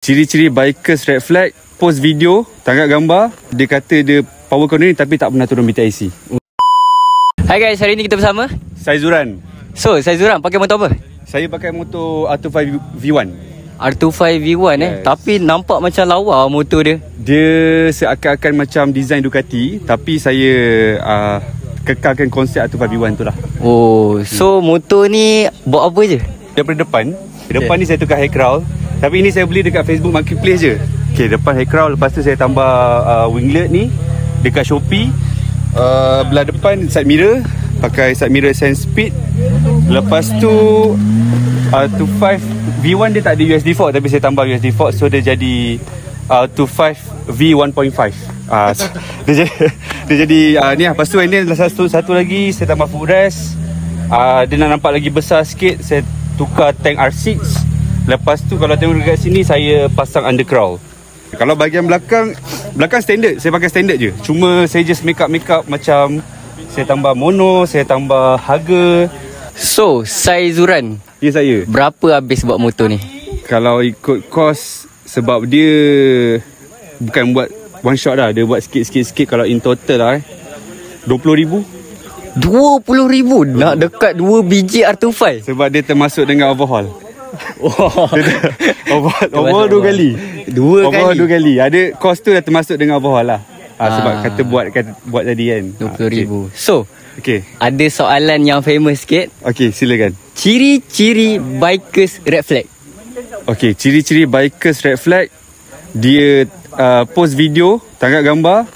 Ciri-ciri bikers red flag, post video, tangkap gambar, dia kata dia power cornering tapi tak pernah turun BTIC. Hai guys, hari ni kita bersama Saya Zuran. So, saya Zuran, pakai motor apa? Saya pakai motor R25 V1. R25 V1 Yes. Tapi nampak macam lawa motor dia. Dia seakan-akan macam design Ducati, tapi saya kekalkan konsep R25 V1 tu lah. Oh, so motor ni buat apa je? Daripada depan ni saya tukar hair crawl. Tapi ini saya beli dekat Facebook Marketplace je. Okay, depan hair crawl, lepas tu saya tambah winglet ni dekat Shopee. Belah depan side mirror, pakai side mirror sense speed. Lepas tu R25 V1 dia tak ada USD Fork, tapi saya tambah USD Fork, so dia jadi R25 V1.5. Dia jadi ni lah. Lepas tu ini satu lagi saya tambah footrest. Dia nak nampak lagi besar sikit, saya tukar tank R6. Lepas tu kalau tengok dekat sini, saya pasang undercrowl. Kalau bahagian belakang standard, saya pakai standard je. Cuma saya just make up macam saya tambah mono, saya tambah harga. So, saya Zuran, Ya, saya. berapa habis buat motor ni? Kalau ikut kos, sebab dia bukan buat one shot dah, dia buat sikit-sikit. Kalau in total lah RM20,000. RM20,000 nak dekat 2 biji R25. Sebab dia termasuk dengan overhaul. Wow. Overhaul 2 kali. Overhaul 2 kali. Ada kos tu dah termasuk dengan overhaul lah. Sebab kata buat tadi kan. RM20,000. So, okay. ada soalan yang famous sikit. Okay, silakan. Ciri-ciri bikers red flag. Okay, ciri-ciri bikers red flag, dia post video, tangkap gambar,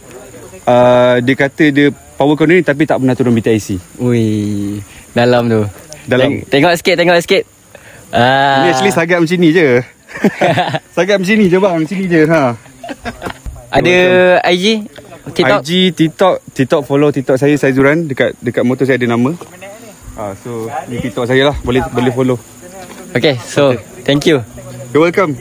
dia kata dia power cornering tapi tak pernah turun BTIC. Ui, dalam tu. Dalam. Tengok sikit. Ni actually sagap macam ni je. Sagap macam ni je bang, macam ni je. Ada IG, TikTok? IG, TikTok, follow TikTok saya Zuran. Dekat motor saya ada nama. So ni TikTok saya lah, boleh follow. Okay, so thank you. You're welcome.